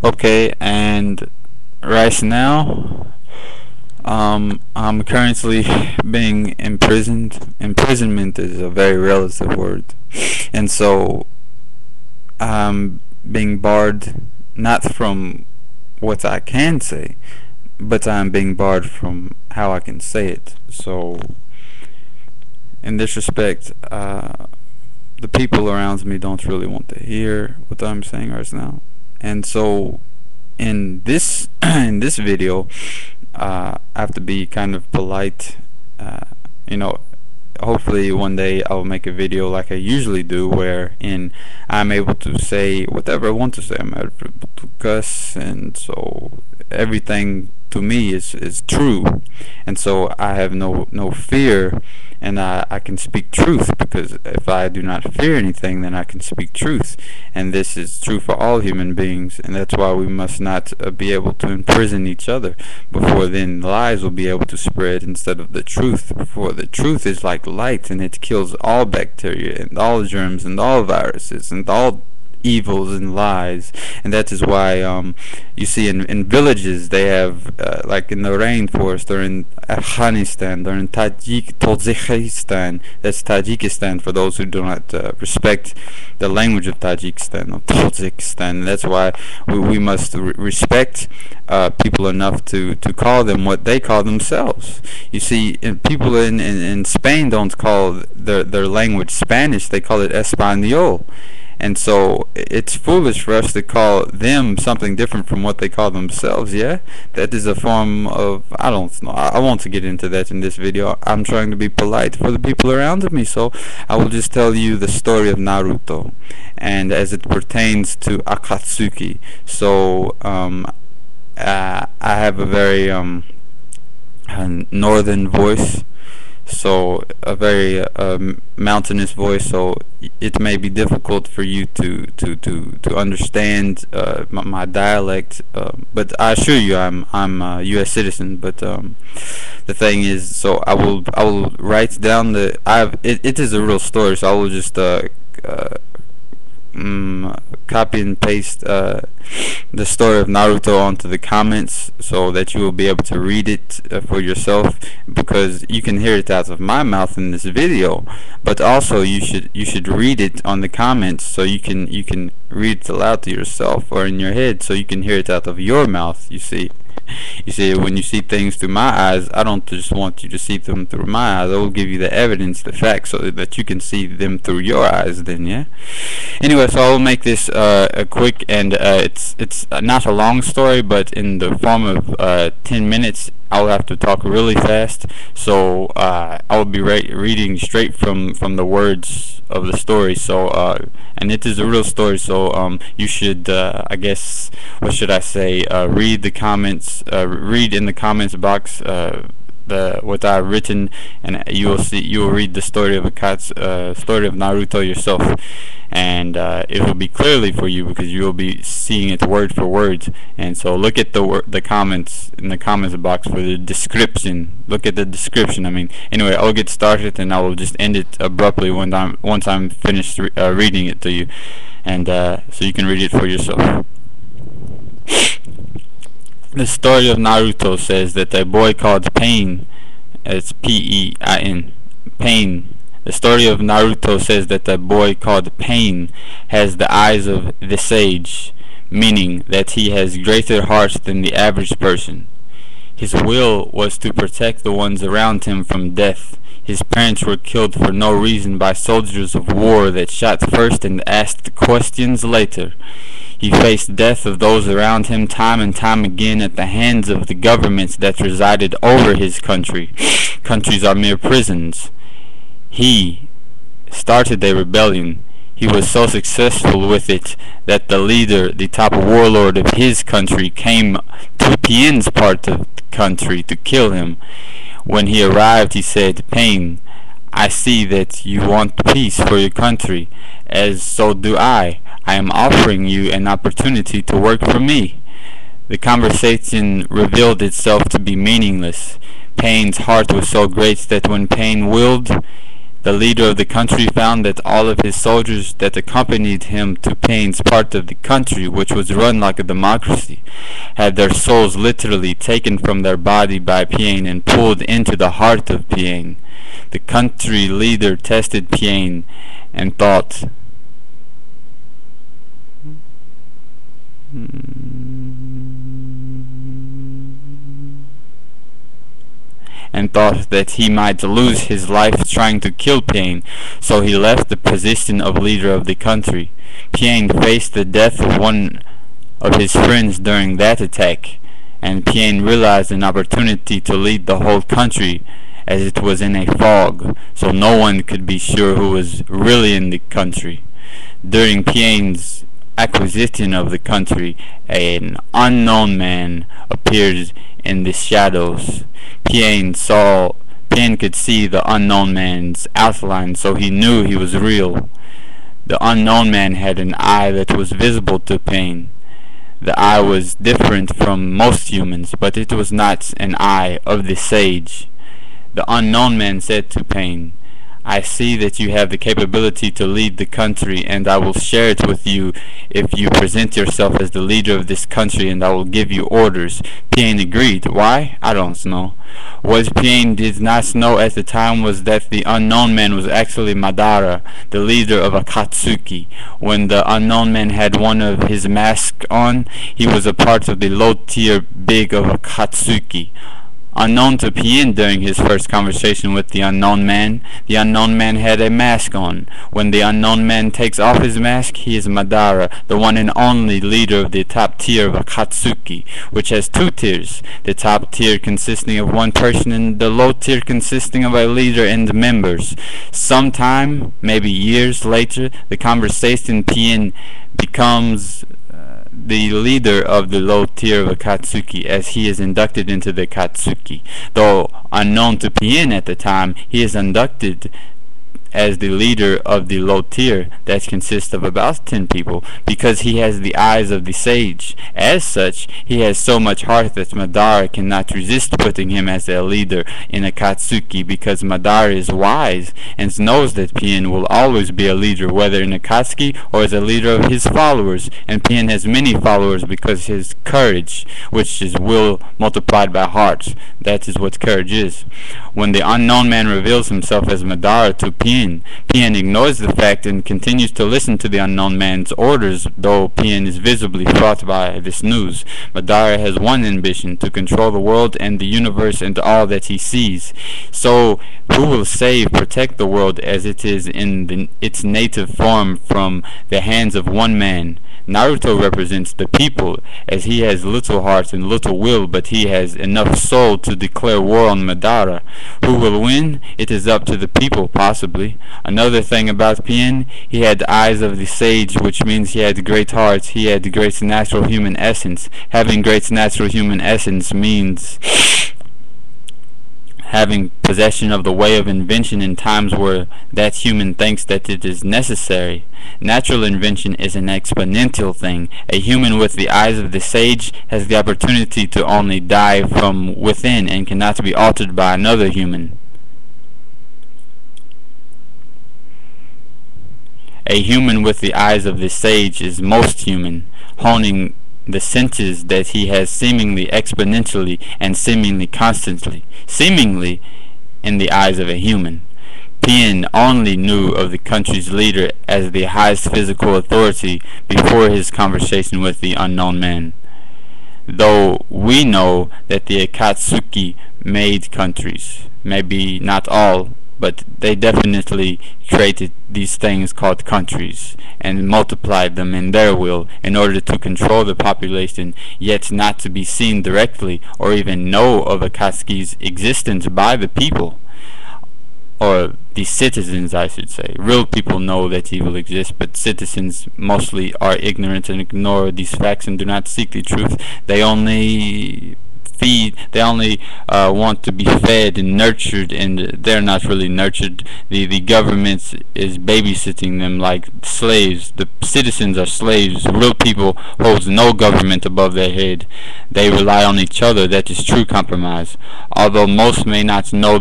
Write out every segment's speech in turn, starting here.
Okay, and right now, I'm currently being imprisoned. Imprisonment is a very relative word, and so I'm being barred not from what I can say, but I'm being barred from how I can say it. So, in this respect, the people around me don't really want to hear what I'm saying right now, and so in this in this video, I have to be kind of polite. You know, hopefully one day I'll make a video like I usually do, wherein I'm able to say whatever I want to say. I'm able to cuss, and so everything to me is true, and so I have no fear, and I can speak truth, because if I do not fear anything, then I can speak truth, and this is true for all human beings, and that's why we must not be able to imprison each other, before then lies will be able to spread instead of the truth. Before, the truth is like light, and it kills all bacteria and all germs and all viruses and all evils and lies, and that is why you see in villages they have like in the rainforest, or in Afghanistan, or in Tajikistan, that's Tajikistan for those who do not respect the language of Tajikistan or Tajikistan. That's why we must respect people enough to call them what they call themselves. You see, people in Spain don't call their language Spanish, they call it Espanol. And so it's foolish for us to call them something different from what they call themselves. Yeah, that is a form of, I don't know, I won't get into that in this video. I'm trying to be polite for the people around me, so I will just tell you the story of Naruto, and as it pertains to Akatsuki. So I have a very northern voice, so a very mountainous voice, so it may be difficult for you to understand my dialect, but I assure you I'm a US citizen. But the thing is, so I will write down it is a real story, so I will just copy and paste the story of Naruto onto the comments, so that you will be able to read it for yourself, because you can hear it out of my mouth in this video, but also you should read it on the comments, so you can read it aloud to yourself, or in your head, so you can hear it out of your mouth. You see, when you see things through my eyes, I don't just want you to see them through my eyes. I will give you the evidence, the facts, so that you can see them through your eyes then, yeah? Anyway, so I will make this a quick, and it's not a long story, but in the form of 10 minutes, I'll have to talk really fast, so I will be reading straight from the words of the story. So and it is a real story, so you should I guess, what should I say, read the comments, read in the comments box what I've written, and you will read the story of story of Naruto yourself, and it will be clearly for you, because you will be seeing it word for word. And so look at the comments in the comments box for the description. Look at the description. I mean, anyway, I'll get started, and I will just end it abruptly once I'm finished reading it to you, and so you can read it for yourself. The story of Naruto says that a boy called Pein, it's P-E-I-N, Pein. The story of Naruto says that a boy called Pein has the eyes of the sage, meaning that he has greater heart than the average person. His will was to protect the ones around him from death. His parents were killed for no reason by soldiers of war that shot first and asked questions later. He faced death of those around him time and time again at the hands of the governments that resided over his country. Countries are mere prisons. He started a rebellion. He was so successful with it that the leader, the top warlord of his country, came to Pein's part of the country to kill him. When he arrived, he said, "Pein, I see that you want peace for your country, as so do I. I am offering you an opportunity to work for me." The conversation revealed itself to be meaningless. Pein's heart was so great that when Pein willed, The leader of the country found that all of his soldiers that accompanied him to Pein's part of the country, which was run like a democracy, had their souls literally taken from their body by Pein and pulled into the heart of Pein. The country leader tested Pein and thought, that he might lose his life trying to kill Pein, so he left the position of leader of the country. Pein faced the death of one of his friends during that attack, and Pein realized an opportunity to lead the whole country, as it was in a fog, so no one could be sure who was really in the country. During Pein's acquisition of the country, an unknown man appeared in the shadows. Pein could see the unknown man's outline, so he knew he was real. The unknown man had an eye that was visible to Pein. The eye was different from most humans, but it was not an eye of the sage. The unknown man said to Pein, "I see that you have the capability to lead the country, and I will share it with you if you present yourself as the leader of this country, and I will give you orders." Pein agreed. Why? I don't know. What Pein did not know at the time was that the unknown man was actually Madara, the leader of Akatsuki. When the unknown man had one of his masks on, he was a part of the low tier big of Akatsuki. Unknown to Pein during his first conversation with the unknown man had a mask on. When the unknown man takes off his mask, he is Madara, the one and only leader of the top tier of Akatsuki, which has two tiers, the top tier consisting of one person and the low tier consisting of a leader and members. Sometime, maybe years later, the conversation Pein becomes the leader of the low tier of Akatsuki, as he is inducted into the Akatsuki. Though unknown to Pein at the time, he is inducted as the leader of the low tier that consists of about 10 people, because he has the eyes of the sage. As such, he has so much heart that Madara cannot resist putting him as a leader in Akatsuki, because Madara is wise and knows that Pein will always be a leader, whether in Akatsuki or as a leader of his followers. And Pein has many followers because his courage, which is will multiplied by heart. That is what courage is. When the unknown man reveals himself as Madara to Pein ignores the fact and continues to listen to the unknown man's orders, though Pein is visibly fraught by this news. Madara has one ambition: to control the world and the universe and all that he sees. So, who will protect the world as it is in its native form from the hands of one man? Naruto represents the people, as he has little heart and little will, but he has enough soul to declare war on Madara. Who will win? It is up to the people, possibly. Another thing about Pein, he had the eyes of the sage, which means he had great heart. He had great natural human essence. Having great natural human essence means having possession of the way of invention in times where that human thinks that it is necessary. Natural invention is an exponential thing. A human with the eyes of the sage has the opportunity to only die from within and cannot be altered by another human. A human with the eyes of the sage is most human, honing the senses that he has seemingly exponentially and seemingly constantly, seemingly in the eyes of a human. Pein only knew of the country's leader as the highest physical authority before his conversation with the unknown man. Though we know that the Akatsuki made countries, maybe not all, but they definitely created these things called countries and multiplied them in their will in order to control the population, yet not to be seen directly or even know of Akatsuki's existence by the people, or the citizens, I should say. Real people know that evil exists, but citizens mostly are ignorant and ignore these facts and do not seek the truth. They only want to be fed and nurtured, and they're not really nurtured. The government is babysitting them like slaves. The citizens are slaves. Real people hold no government above their head. They rely on each other. That is true compromise. Although most may not know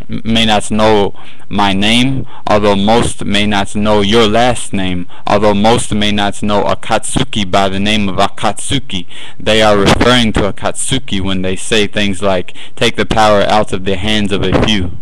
may not know my name, although most may not know your last name, although most may not know Akatsuki by the name of Akatsuki. They are referring to Akatsuki when they say things like, take the power out of the hands of a few.